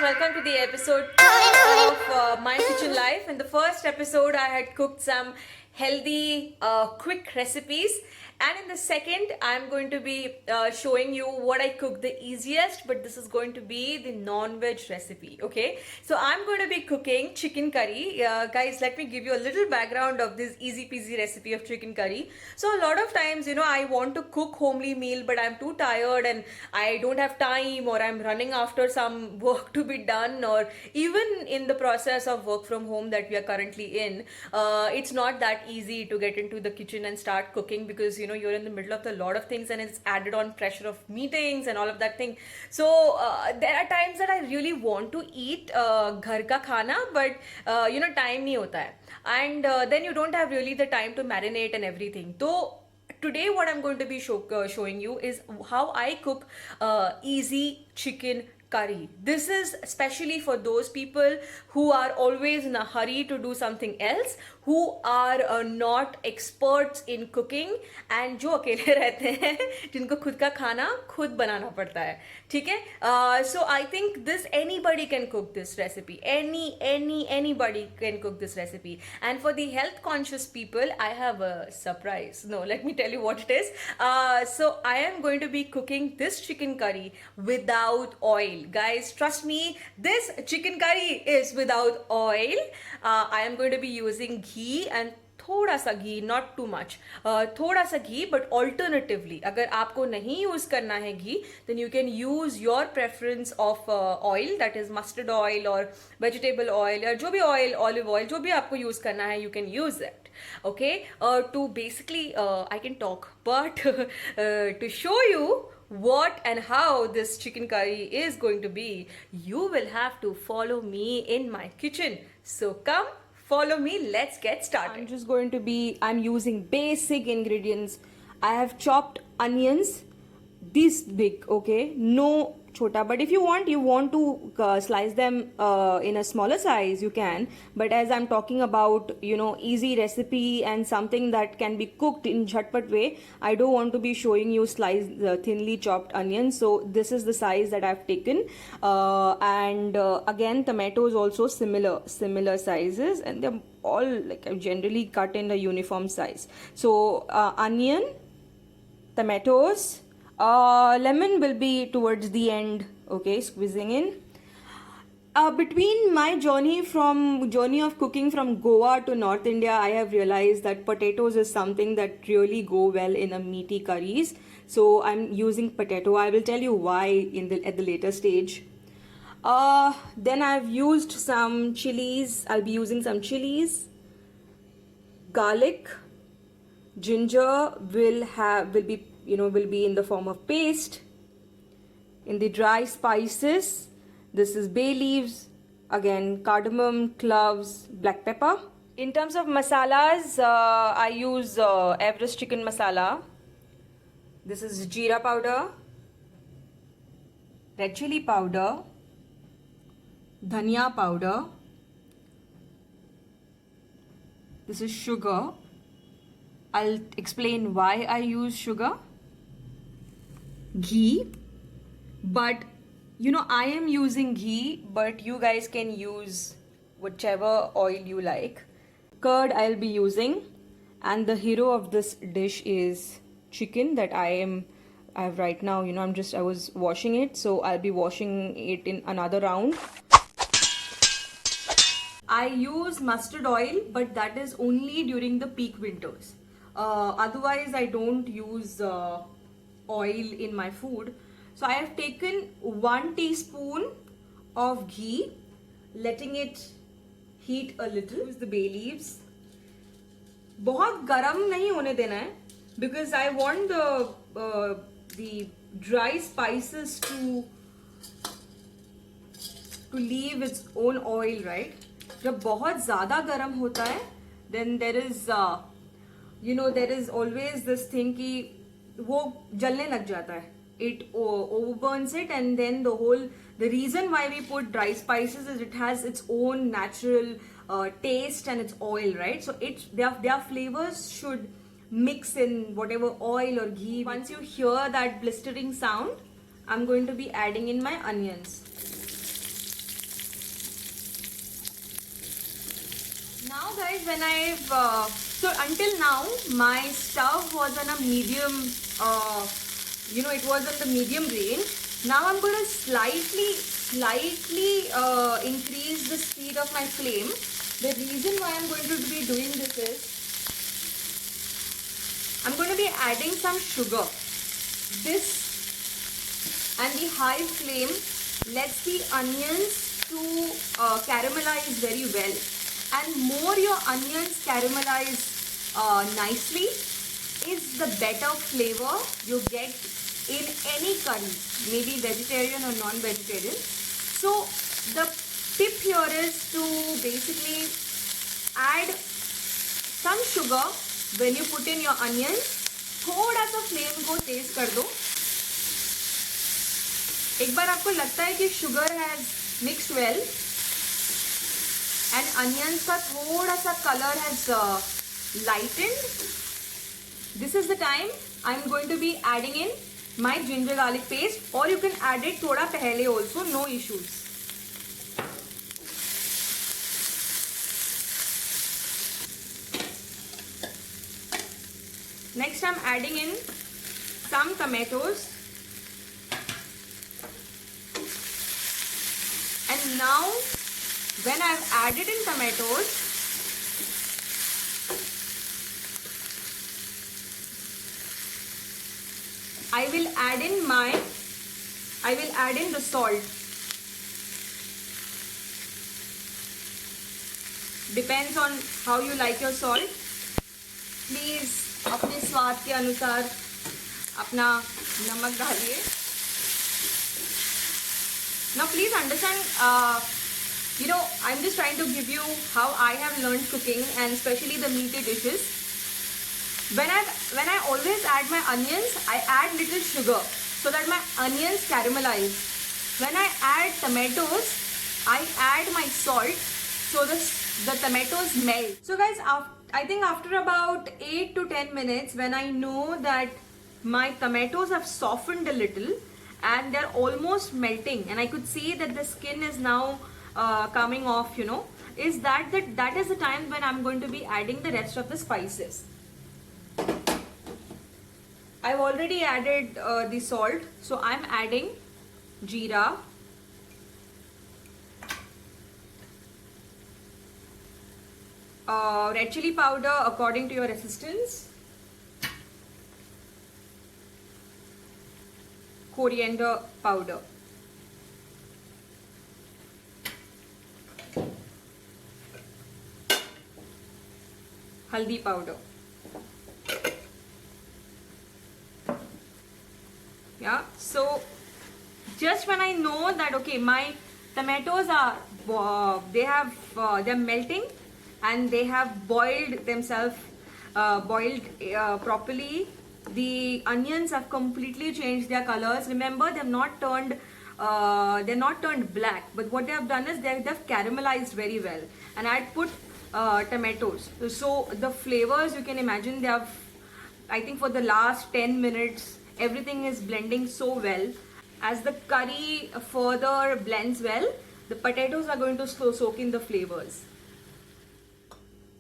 welcome to the episode 2 of My Kitchen Life. In the first episode, I had cooked some healthy, quick recipes. And in the second, I'm going to be showing you what I cook the easiest, but this is going to be the non-veg recipe, okay? So I'm going to be cooking chicken curry. Guys, let me give you a little background of this easy peasy recipe of chicken curry. So a lot of times, I want to cook homely meal, but I'm too tired and I don't have time, or I'm running after some work to be done, or even in the process of work from home that we are currently in, it's not that easy to get into the kitchen and start cooking because you're in the middle of a lot of things and it's added on pressure of meetings and all of that thing. So there are times that I really want to eat ghar ka khana, but time nahi hota hai, and then you don't have really the time to marinate and everything. So today what I'm going to be showing you is how I cook easy chicken curry. This is especially for those people who are always in a hurry to do something else, who are not experts in cooking, and जो अकेले रहते हैं जिनको खुद का खाना खुद बनाना पड़ता है, ठीक है? So I think anybody can cook this recipe. Anybody can cook this recipe. And for the health conscious people, I have a surprise. No, let me tell you what it is. So I am going to be cooking this chicken curry without oil. Guys, trust me, this chicken curry is without oil. I am going to be using ghee and थोड़ा सा घी, not too much, थोड़ा सा घी. But alternatively अगर आपको नहीं use करना है घी, then you can use your preference of oil, that is mustard oil और वेजिटेबल ऑयल, या जो भी ऑयल, ऑलिव ऑयल, जो भी आपको यूज करना है, you can use it. Okay, to basically I can talk, but to show you what and how this chicken curry is going to be, you will have to follow me in my kitchen. So come follow me, let's get started. I'm using basic ingredients. I have chopped onions this big, okay, no chota, but if you want to slice them in a smaller size, you can. But as I'm talking about easy recipe and something that can be cooked in jhatpat way, I don't want to be showing you sliced thinly chopped onions. So this is the size that I've taken, and again tomatoes also similar sizes, and they're all like generally cut in a uniform size. So onion, tomatoes, lemon will be towards the end, okay, squeezing in. Between my journey of cooking from Goa to North India, I have realized that potatoes is something that really go well in a meaty curries. So I'm using potato. I will tell you why at the later stage. Then I've used some chilies. I'll be using some chilies, garlic, ginger will be in the form of paste. In the dry spices, this is bay leaves, again cardamom, cloves, black pepper. In terms of masalas, I use Everest chicken masala. This is jeera powder, red chili powder, dhania powder. This is sugar. I'll explain why I use sugar. Ghee, but I am using ghee, but you guys can use whichever oil you like. Curd I'll be using, and the hero of this dish is chicken that I have right now. I was washing it, so I'll be washing it in another round. I use mustard oil, but that is only during the peak winters. Otherwise I don't use oil in my food. So I have taken 1 teaspoon of ghee, letting it heat a little. Use the bay leaves. बहुत गरम नहीं होने देना है, because I want the dry spices to leave its own oil, right? जब बहुत ज़्यादा गरम होता है, then there is there is always this thing कि वो जलने लग जाता है. It overburns it, and then the reason why we put dry spices is it has its own natural taste and its oil, right? So their flavors should mix in whatever oil or ghee. Once you hear that blistering sound, I'm going to be adding in my onions. Now guys, when I've so until now my stove was on a medium, it was on the medium range. Now I'm going to slightly increase the speed of my flame. The reason why I'm going to be doing this is I'm going to be adding some sugar. This and the high flame lets the onions to caramelize very well, and more your onions caramelize nicely is the better flavor you get in any curry, maybe vegetarian or non-vegetarian. So the tip here is to basically add some sugar when you put in your onions. थोड़ा सा flame को तेज कर दो. एक बार आपको लगता है कि sugar has mixed well and onions का थोड़ा सा colour has lightened, this is the time I am going to be adding in my ginger garlic paste, और यू कैन एड इट थोड़ा पहले also, no issues. Next I am adding in some tomatoes. And now when I've added in tomatoes, I will add in the salt. Depends on how you like your salt. Please अपने स्वाद के अनुसार अपना नमक डालिए. Now please understand, I'm just trying to give you how I have learned cooking, and especially the meaty dishes. When I always add my onions, I add little sugar so that my onions caramelize. When I add tomatoes, I add my salt so the tomatoes melt. So guys, I think after about 8 to 10 minutes, when I know that my tomatoes have softened a little and they're almost melting, and I could see that the skin is now coming off, is that is the time when I'm going to be adding the rest of the spices. I've already added the salt, so I'm adding jeera, red chili powder according to your resistance, coriander powder, haldi powder. Yeah, so just when I know that okay, my tomatoes are they're melting and they have boiled themselves, properly. The onions have completely changed their colors. Remember, they're not turned black, but what they have done is they've caramelized very well. And I'd put tomatoes, so the flavors, you can imagine, they have, I think for the last 10 minutes everything is blending so well. As the curry further blends well, the potatoes are going to soak in the flavors.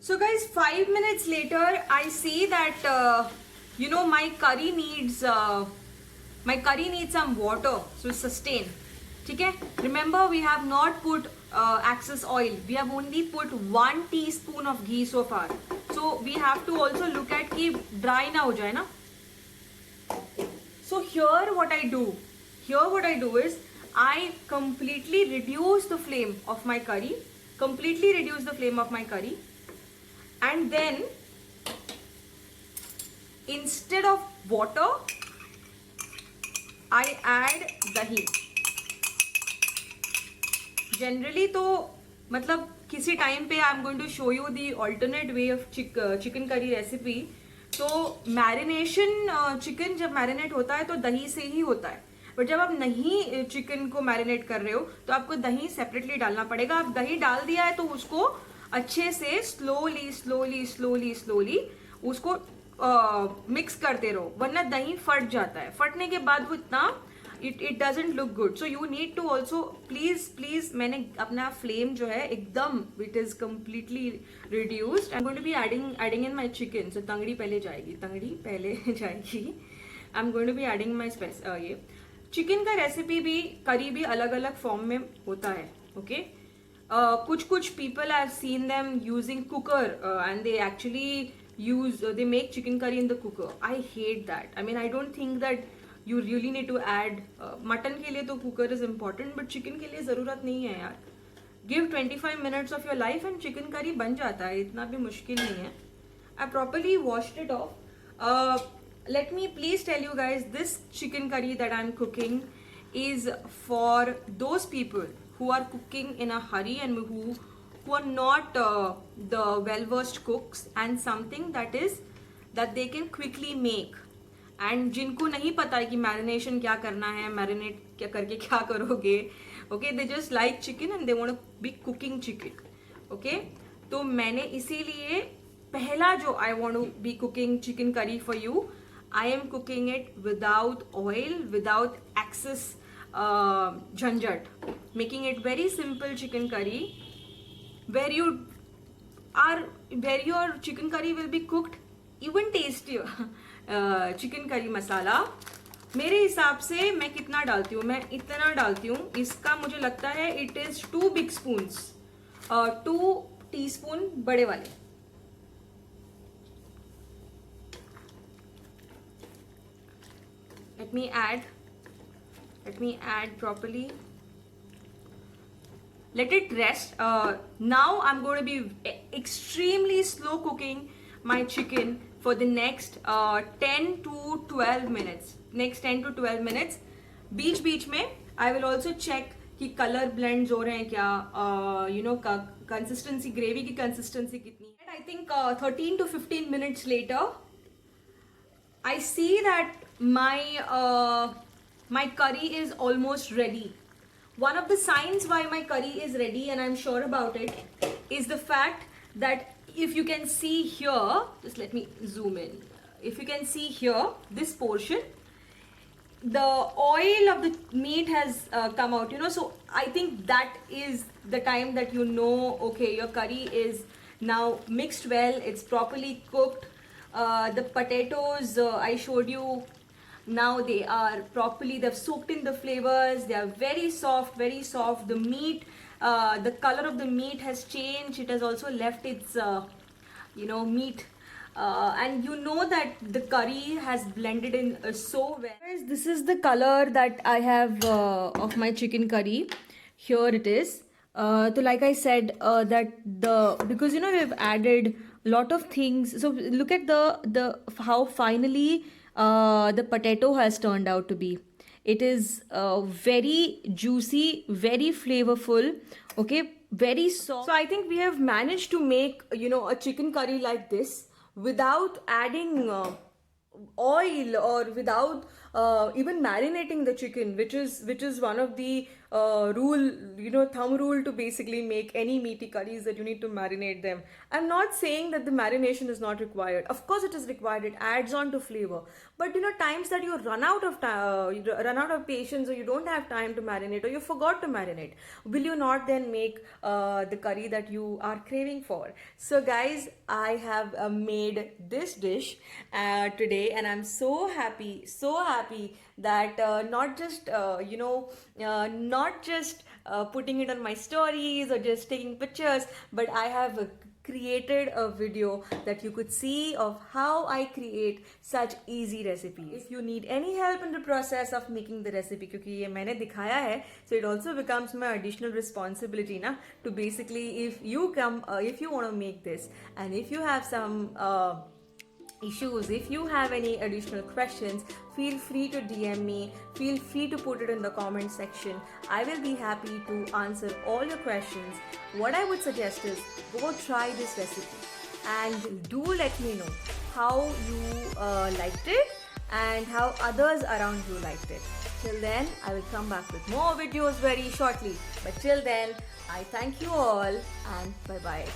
So guys, 5 minutes later, I see that my curry needs some water, so sustain. Okay? Remember, we have not put excess oil. We have only put 1 teaspoon of ghee so far. So we have to also look at कि dry na ho jaye na. So here what I do is I completely reduce the flame of my curry. And then instead of water, I add dahi. Generally तो मतलब किसी time पे I am going to show you the alternate way of chicken curry recipe. तो marination, chicken जब marinate होता है तो दही से ही होता है, बट जब आप नहीं चिकन को मैरिनेट कर रहे हो तो आपको दही सेपरेटली डालना पड़ेगा. आप दही डाल दिया है तो उसको अच्छे से स्लोली उसको मिक्स करते रहो, वरना दही फट जाता है. फटने के बाद वो it doesn't look good. So you need to also please मैंने अपना flame जो है एकदम it is completely reduced. I'm going to be adding in my chicken. So तंगड़ी पहले जाएगी. I'm going to be adding my ये चिकन का recipe भी करी भी अलग अलग फॉर्म में होता है. ओके कुछ people I have seen them using cooker and they actually they make chicken curry in the cooker. I hate that. I mean, I don't think that you really need to add mutton के लिए तो cooker is important, but chicken के लिए ज़रूरत नहीं है यार. Give 25 minutes of your life and chicken curry बन जाता है, इतना भी मुश्किल नहीं है. I properly washed it off. Let me please tell you guys, this chicken curry that I'm cooking is for those people who are cooking in a hurry and who are not the well-versed cooks, and something that they can quickly make. And जिनको नहीं पता है कि marination क्या करना है, marinate क्या करके क्या करोगे, okay, they just like chicken and they want to be cooking chicken, okay. तो मैंने इसीलिए पहला जो I want to be cooking chicken curry for you, I am cooking it without oil, without excess jhanjat, making it very simple chicken curry, where your chicken curry will be cooked even tastier. Chicken curry masala मेरे हिसाब से मैं कितना डालती हूँ, मैं इतना डालती हूँ. इसका मुझे लगता है it is 2 big spoons, 2 teaspoon बड़े वाले. Let me add properly. Let it rest. Now I'm going to be extremely slow cooking my chicken for the next 10 to 12 minutes. Next 10 to 12 minutes. बीच में I will also check कि color blends हो रहे हैं क्या, consistency, gravy की consistency कितनी है. And I think 13 to 15 minutes later, I see that my curry is almost ready. One of the signs why my curry is ready, and I'm sure about it, is the fact that if you can see here, just let me zoom in. If you can see here, this portion, the oil of the meat has come out, so I think that is the time that okay, your curry is now mixed well, it's properly cooked. The potatoes I showed you, now they are properly, they've soaked in the flavors, they are very soft. The meat, the color of the meat has changed, it has also left its meat, and that the curry has blended in so well. This is the color that I have of my chicken curry. Here it is. So like I said, because we've added lot of things, so look at the how finally the potato has turned out to be. It is very juicy, very flavorful, okay, very soft. So I think we have managed to make a chicken curry like this without adding oil or without even marinating the chicken, which is one of the thumb rule to basically make any meaty curries, that you need to marinate them. I'm not saying that the marination is not required. Of course it is required, it adds on to flavor. But times that you run out of patience, or you don't have time to marinate, or you forgot to marinate, will you not then make the curry that you are craving for? So guys, I have made this dish today, and I'm so happy that not just putting it on my stories or just taking pictures, but I have created a video that you could see of how I create such easy recipes. If you need any help in the process of making the recipe, क्योंकि ये मैंने दिखाया है, so it also becomes my additional responsibility na, to basically, if you want to make this, and if you have some issues, if you have any additional questions, feel free to DM me, feel free to put it in the comment section. I will be happy to answer all your questions. What I would suggest is, go try this recipe and do let me know how you liked it and how others around you liked it. Till then, I will come back with more videos very shortly. But till then, I thank you all and bye bye.